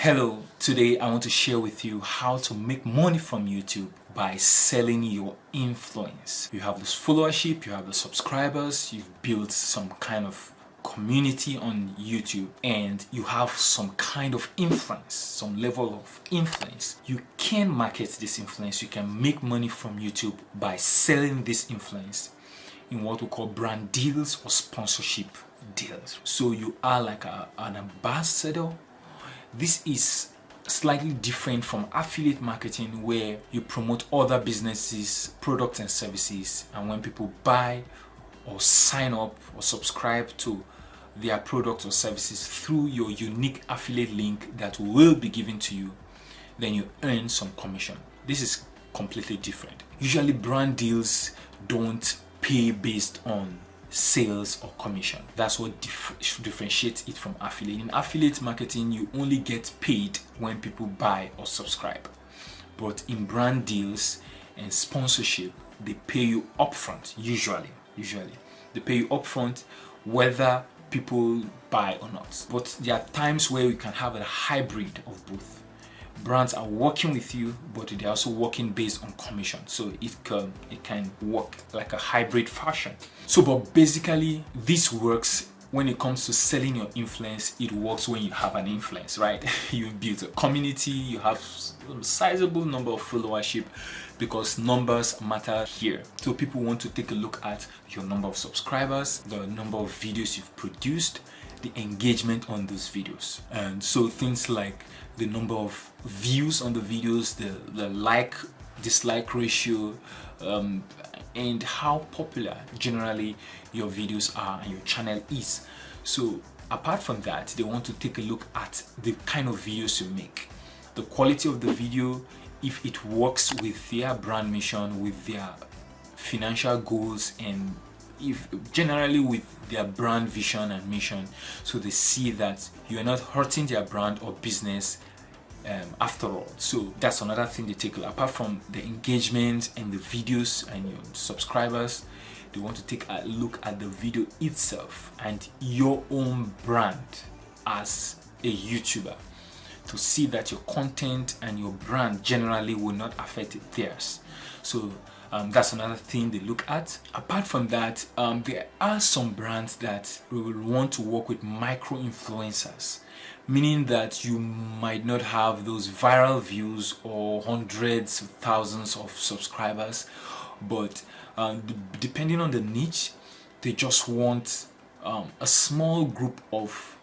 Hello, today I want to share with you how to make money from YouTube by selling your influence. You have this followership, you have the subscribers, you've built some kind of community on YouTube, and you have some kind of influence, some level of influence. You can market this influence, you can make money from YouTube by selling this influence in what we call brand deals or sponsorship deals. So you are like an ambassador. This is slightly different from affiliate marketing, where you promote other businesses, products and services, and when people buy or sign up or subscribe to their products or services through your unique affiliate link that will be given to you, then you earn some commission. This is completely different. Usually brand deals don't pay based on sales or commission. That's what differentiates it from affiliate. In affiliate marketing, you only get paid when people buy or subscribe, but in brand deals and sponsorship, they pay you upfront. Usually they pay you upfront whether people buy or not, but there are times where you can have a hybrid of both. Brands are working with you, but they're also working based on commission, so it can work like a hybrid fashion. So but basically this works when it comes to selling your influence. It works when you have an influence, right? You build a community, you have a sizable number of followership, because numbers matter here. So people want to take a look at your number of subscribers, the number of videos you've produced, the engagement on those videos, and so things like the number of views on the videos, the like dislike ratio, and how popular generally your videos are and your channel is. So apart from that, they want to take a look at the kind of videos you make, the quality of the video, if it works with their brand mission, with their financial goals, and if generally with their brand vision and mission, so they see that you are not hurting their brand or business after all. So that's another thing they take. Apart from the engagement and the videos and your subscribers, they want to take a look at the video itself and your own brand as a YouTuber, to see that your content and your brand generally will not affect theirs. So that's another thing they look at. Apart from that, there are some brands that will want to work with micro influencers, meaning that you might not have those viral views or hundreds of thousands of subscribers, but depending on the niche, they just want a small group of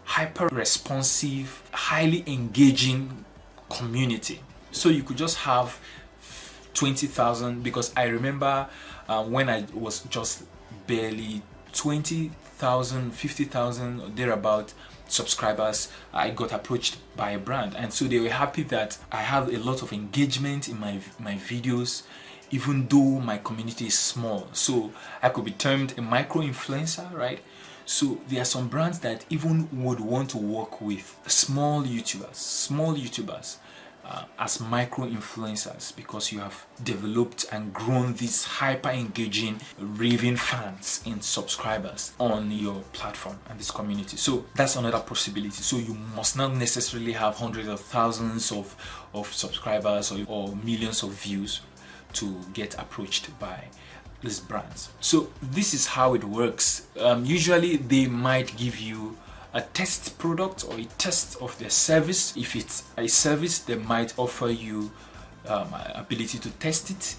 hyper responsive, highly engaging community. So you could just have 20,000, because I remember when I was just barely 20,000, 50,000 or thereabout subscribers, I got approached by a brand, and so they were happy that I have a lot of engagement in my videos, even though my community is small. So I could be termed a micro influencer, right? So there are some brands that even would want to work with small YouTubers as micro influencers, because you have developed and grown these hyper engaging raving fans and subscribers on your platform and this community. So that's another possibility. So you must not necessarily have hundreds of thousands of subscribers or millions of views to get approached by these brands. So this is how it works. Usually they might give you a test product or a test of their service. If it's a service, they might offer you ability to test it,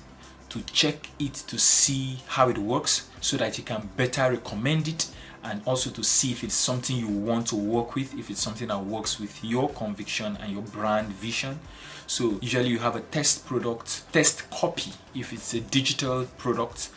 to check it, to see how it works, so that you can better recommend it, and also to see if it's something you want to work with, if it's something that works with your conviction and your brand vision. So usually you have a test product, test copy if it's a digital product,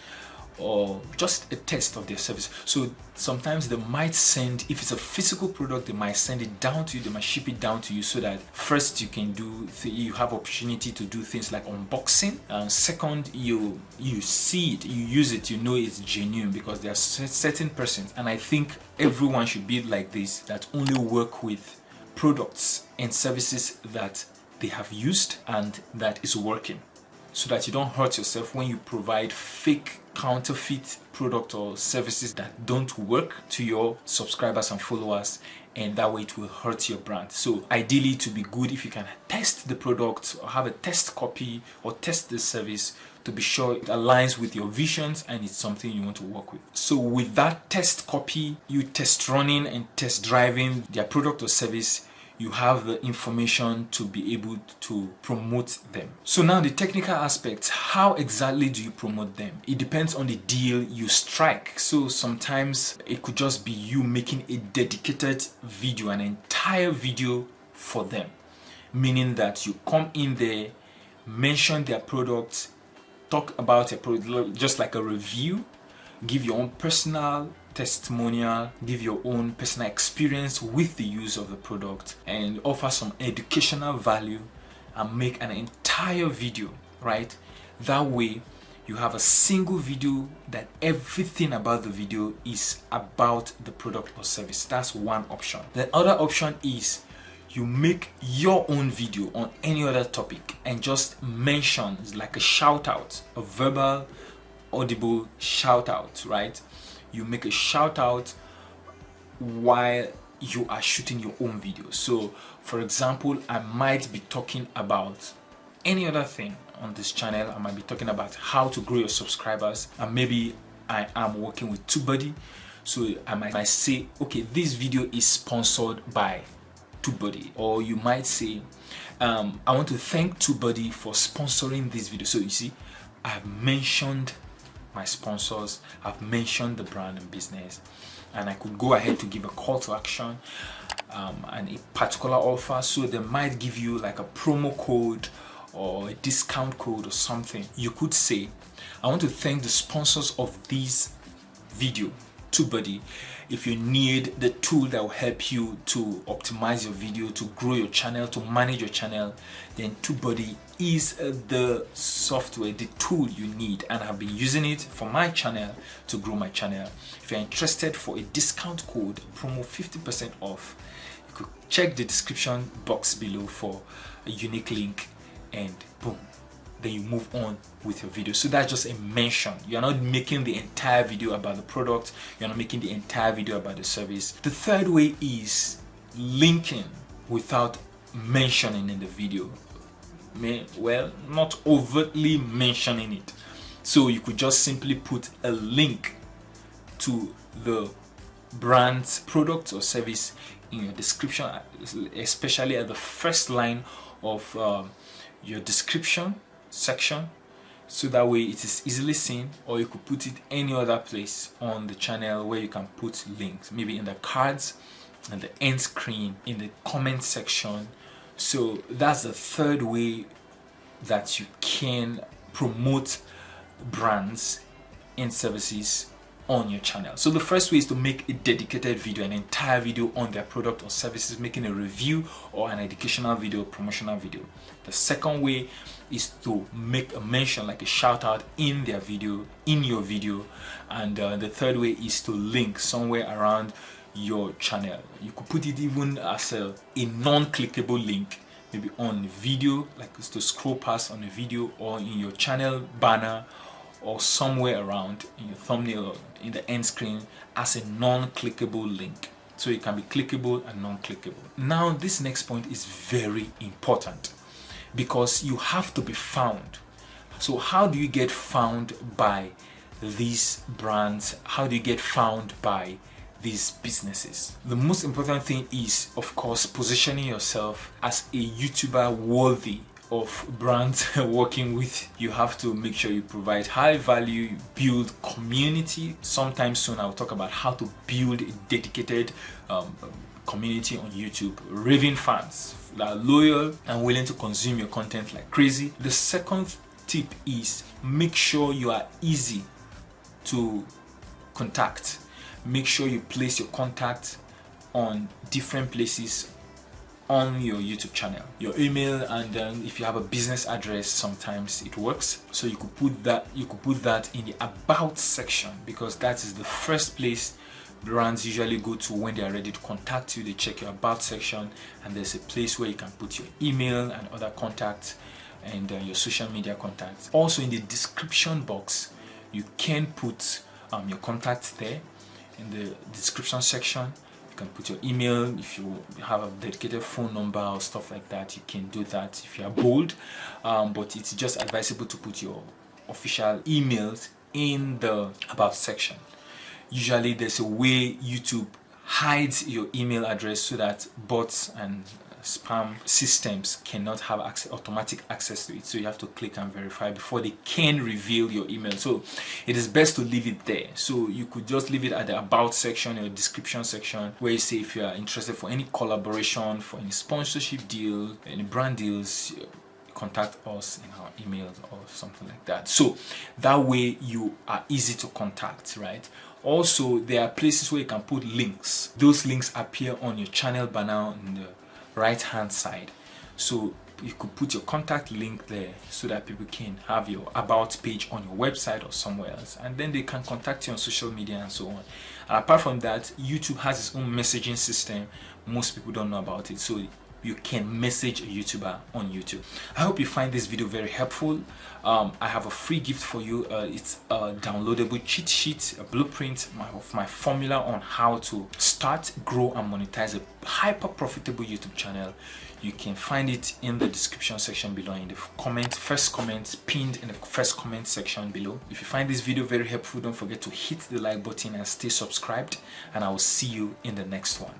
or just a test of their service. So sometimes they might send, if it's a physical product, they might send it down to you, they might ship it down to you, so that first you have opportunity to do things like unboxing, and second you see it, you use it, you know it's genuine, because there are certain persons, and I think everyone should be like this, that only work with products and services that they have used and that is working. so that you don't hurt yourself when you provide fake counterfeit product or services that don't work to your subscribers and followers, and that way it will hurt your brand. So ideally it would be good if you can test the product or have a test copy or test the service to be sure it aligns with your visions and it's something you want to work with. So with that test copy, you test running and test driving their product or service, you have the information to be able to promote them. So now the technical aspects, how exactly do you promote them? It depends on the deal you strike. So sometimes it could just be you making a dedicated video, an entire video for them, meaning that you come in there, mention their products, talk about a product, just like a review, give your own personal testimonial, give your own personal experience with the use of the product, and offer some educational value and make an entire video, right? That way you have a single video that everything about the video is about the product or service. That's one option. The other option is you make your own video on any other topic and just mention, like a shout out, a verbal audible shout out, right? You make a shout out while you are shooting your own video. So for example, I might be talking about any other thing on this channel. I might be talking about how to grow your subscribers, and maybe I am working with TubeBuddy. So I might say, okay, this video is sponsored by TubeBuddy. Or you might say, I want to thank TubeBuddy for sponsoring this video. So you see, I've mentioned my sponsors, I've mentioned the brand and business, and I could go ahead to give a call to action and a particular offer. So they might give you like a promo code or a discount code or something. You could say, I want to thank the sponsors of this video, TubeBuddy. If you need the tool that will help you to optimize your video, to grow your channel, to manage your channel, then TubeBuddy is the software, the tool you need, and I've been using it for my channel to grow my channel. If you're interested for a discount code, promo 50% off, you could check the description box below for a unique link, and boom, then you move on with your video. So that's just a mention. You're not making the entire video about the product, you're not making the entire video about the service. The third way is linking without mentioning in the video. Well, not overtly mentioning it. So you could just simply put a link to the brand's product or service in your description, especially at the first line of your description section, so that way it is easily seen. Or you could put it any other place on the channel where you can put links, maybe in the cards, and the end screen, in the comment section. So that's the third way that you can promote brands and services on your channel. So the first way is to make a dedicated video, an entire video on their product or services, making a review or an educational video, promotional video. The second way is to make a mention, like a shout out in their video, in your video. And the third way is to link somewhere around your channel. You could put it even as a non-clickable link, maybe on the video, like to scroll past on a video, or in your channel banner, or somewhere around in your thumbnail or in the end screen as a non-clickable link. So it can be clickable and non-clickable. Now this next point is very important because you have to be found. So how do you get found by these brands? How do you get found by these businesses? The most important thing is, of course, positioning yourself as a YouTuber worthy of brands working with. You have to make sure you provide high value, you build community. Sometime soon I'll talk about how to build a dedicated community on YouTube, raving fans that are loyal and willing to consume your content like crazy. The second tip is make sure you are easy to contact. Make sure you place your contact on different places on your YouTube channel, your email, and then if you have a business address, sometimes it works. So you could put that in the about section, because that is the first place brands usually go to when they are ready to contact you. They check your about section, and there's a place where you can put your email and other contact and your social media contacts. Also in the description box, you can put your contacts there. In the description section, you can put your email. If you have a dedicated phone number or stuff like that, you can do that if you are bold, but it's just advisable to put your official emails in the about section. Usually there's a way YouTube hides your email address so that bots and spam systems cannot have automatic access to it, so you have to click and verify before they can reveal your email. So it is best to leave it there. So you could just leave it at the about section or description section, where you say if you are interested for any collaboration, for any sponsorship deal, any brand deals, contact us in our emails or something like that. So that way you are easy to contact, right? Also, there are places where you can put links. Those links appear on your channel banner on the right hand side, so you could put your contact link there so that people can have your about page on your website or somewhere else, and then they can contact you on social media and so on. And apart from that, YouTube has its own messaging system. Most people don't know about it, so you can message a YouTuber on YouTube. I hope you find this video very helpful. I have a free gift for you. It's a downloadable cheat sheet, a blueprint of my formula on how to start, grow, and monetize a hyper profitable YouTube channel. You can find it in the description section below, in the first comment pinned in the first comment section below. If you find this video very helpful, don't forget to hit the like button and stay subscribed, and I will see you in the next one.